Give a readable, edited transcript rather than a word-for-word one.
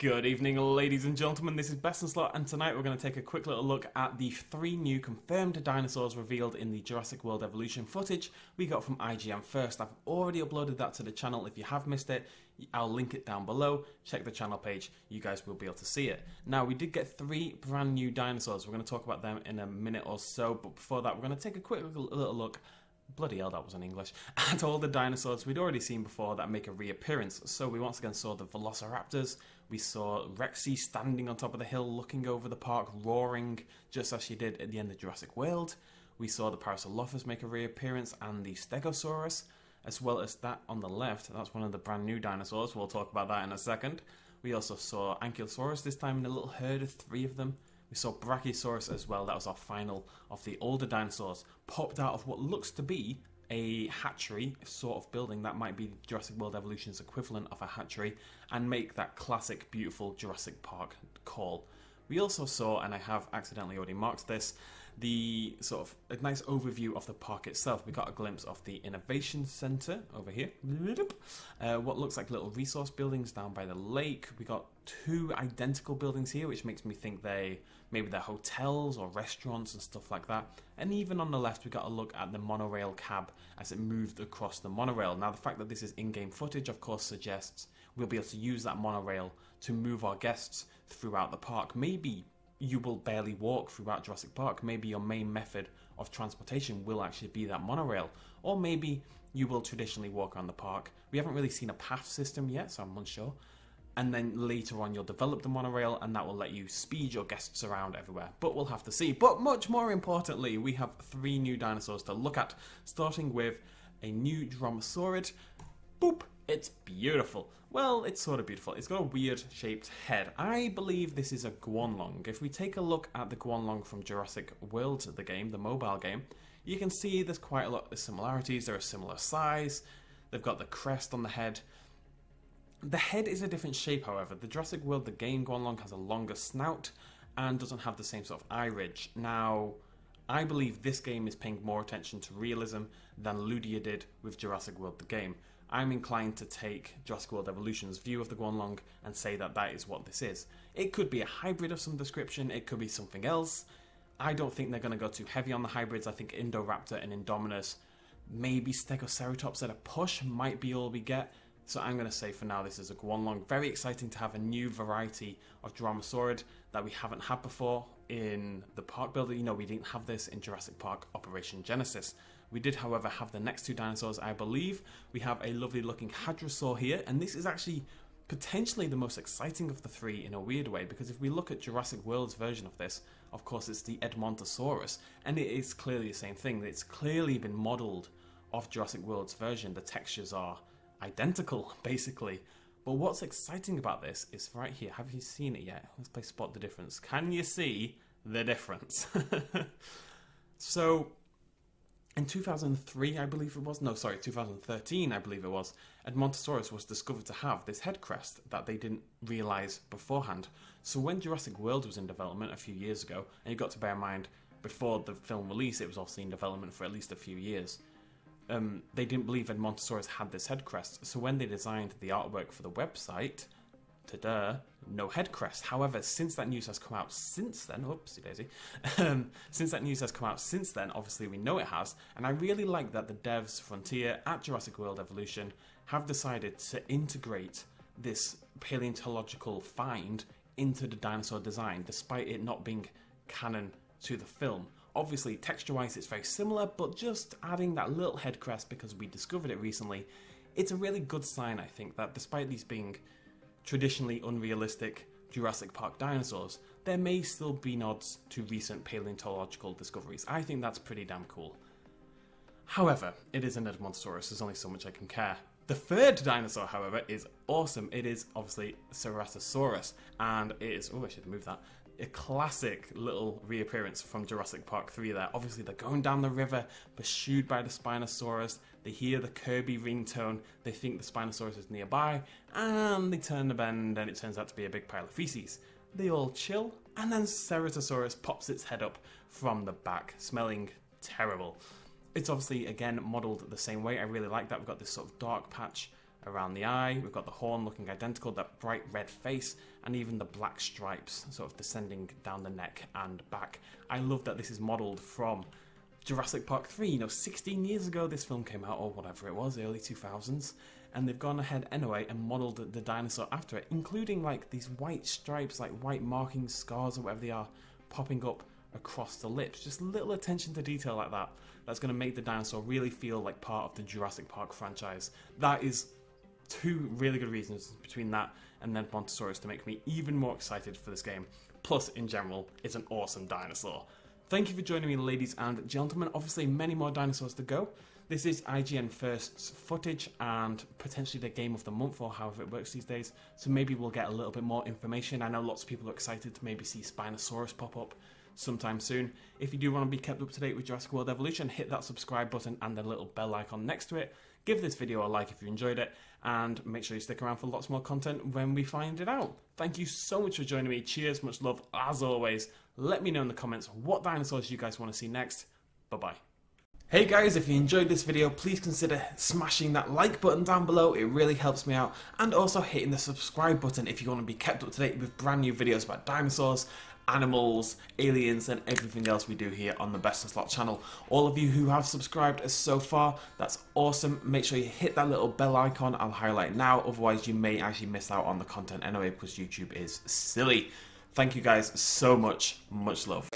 Good evening, ladies and gentlemen, this is BestInSlot, and tonight we're going to take a quick little look at the 3 new confirmed dinosaurs revealed in the Jurassic World evolution footage we got from IGN first. I've already uploaded that to the channel. If you have missed it, I'll link it down below. Check the channel page, you guys will be able to see it. Now, we did get 3 brand new dinosaurs. We're going to talk about them in a minute or so, but before that, we're going to take a quick little look. Bloody hell, that was in English. At all the dinosaurs we'd already seen before that make a reappearance. So we once again saw the Velociraptors, we saw Rexy standing on top of the hill looking over the park, roaring, just as she did at the end of Jurassic World. We saw the Parasaurolophus make a reappearance and the Stegosaurus, as well as that on the left. That's one of the brand new dinosaurs, we'll talk about that in a second. We also saw Ankylosaurus, this time in a little herd of 3 of them. We saw Brachiosaurus as well. That was our final of the older dinosaurs, popped out of what looks to be a hatchery sort of building. That might be Jurassic World Evolution's equivalent of a hatchery, and make that classic beautiful Jurassic Park call. We also saw, and I have accidentally already marked this, the sort of a nice overview of the park itself. We got a glimpse of the Innovation Center over here. What looks like little resource buildings down by the lake. We got 2 identical buildings here, which makes me think maybe they're hotels or restaurants and stuff like that. And even on the left, we got a look at the monorail cab as it moved across the monorail. Now, the fact that this is in-game footage, of course, suggests we'll be able to use that monorail to move our guests throughout the park. Maybe you will barely walk throughout Jurassic Park. Maybe your main method of transportation will actually be that monorail. Or maybe you will traditionally walk around the park. We haven't really seen a path system yet, so I'm unsure. And then later on you'll develop the monorail, and that will let you speed your guests around everywhere. But we'll have to see. But much more importantly, we have 3 new dinosaurs to look at, starting with a new Dromaeosaurid. Boop! It's beautiful. Well, it's sort of beautiful. It's got a weird shaped head. I believe this is a Guanlong. If we take a look at the Guanlong from Jurassic World, the game, the mobile game, you can see there's quite a lot of similarities. They're a similar size. They've got the crest on the head. The head is a different shape, however. The Jurassic World, the game, Guanlong has a longer snout and doesn't have the same sort of eye ridge. Now, I believe this game is paying more attention to realism than Ludia did with Jurassic World, the game. I'm inclined to take Jurassic World Evolution's view of the Guanlong and say that that is what this is. It could be a hybrid of some description, it could be something else. I don't think they're going to go too heavy on the hybrids. I think Indoraptor and Indominus, maybe Stegoceratops at a push might be all we get. So I'm going to say for now this is a Guanlong. Very exciting to have a new variety of Dromaeosaurid that we haven't had before in the park builder. You know, we didn't have this in Jurassic Park Operation Genesis. We did, however, have the next 2 dinosaurs, I believe. We have a lovely looking Hadrosaur here, and this is actually potentially the most exciting of the 3 in a weird way, because if we look at Jurassic World's version of this, of course it's the Edmontosaurus, and it is clearly the same thing. It's clearly been modelled off Jurassic World's version. The textures are identical, basically. But what's exciting about this is right here. Have you seen it yet? Let's play Spot the Difference. Can you see the difference? So, in 2003, I believe it was, no, sorry, 2013, I believe it was, Edmontosaurus was discovered to have this head crest that they didn't realise beforehand. So when Jurassic World was in development a few years ago, and you've got to bear in mind, before the film release, it was obviously in development for at least a few years, they didn't believe Edmontosaurus had this head crest. So when they designed the artwork for the website, ta-da, no head crest. However, since that news has come out since then, oopsie daisy, since that news has come out since then, obviously we know it has, and I really like that the devs Frontier at Jurassic World Evolution have decided to integrate this paleontological find into the dinosaur design, despite it not being canon to the film. Obviously, texture-wise it's very similar, but just adding that little head crest because we discovered it recently, it's a really good sign, I think, that despite these being traditionally unrealistic Jurassic Park dinosaurs, there may still be nods to recent paleontological discoveries. I think that's pretty damn cool. However, it is an Edmontosaurus, there's only so much I can care. The 3rd dinosaur, however, is awesome. It is obviously Ceratosaurus, and it is, oh, I should move that, a classic little reappearance from Jurassic Park 3 there. Obviously they're going down the river, pursued by the Spinosaurus, they hear the Kirby ringtone, they think the Spinosaurus is nearby, and they turn the bend and it turns out to be a big pile of feces. They all chill, and then Ceratosaurus pops its head up from the back, smelling terrible. It's obviously, again, modelled the same way. I really like that. We've got this sort of dark patch around the eye. We've got the horn looking identical, that bright red face, and even the black stripes sort of descending down the neck and back. I love that this is modelled from Jurassic Park 3, you know, 16 years ago this film came out, or whatever it was, early 2000s, and they've gone ahead anyway and modelled the dinosaur after it, including like these white stripes, like white markings, scars or whatever they are, popping up across the lips. Just little attention to detail like that, that's going to make the dinosaur really feel like part of the Jurassic Park franchise. That is two really good reasons between that and then Edmontosaurus to make me even more excited for this game. Plus, in general, it's an awesome dinosaur. Thank you for joining me, ladies and gentlemen. Obviously, many more dinosaurs to go. This is IGN First's footage and potentially their game of the month, or however it works these days. So maybe we'll get a little bit more information. I know lots of people are excited to maybe see Spinosaurus pop up sometime soon. If you do want to be kept up to date with Jurassic World Evolution, hit that subscribe button and the little bell icon next to it. Give this video a like if you enjoyed it, and make sure you stick around for lots more content when we find it out. Thank you so much for joining me. Cheers, much love as always. Let me know in the comments what dinosaurs you guys want to see next. Bye-bye. Hey guys, if you enjoyed this video, please consider smashing that like button down below. It really helps me out. And also hitting the subscribe button if you want to be kept up to date with brand new videos about dinosaurs, animals, aliens, and everything else we do here on the BestInSlot channel. All of you who have subscribed so far, that's awesome. Make sure you hit that little bell icon. I'll highlight it now, otherwise you may actually miss out on the content anyway, because YouTube is silly. Thank you guys so much. Much love.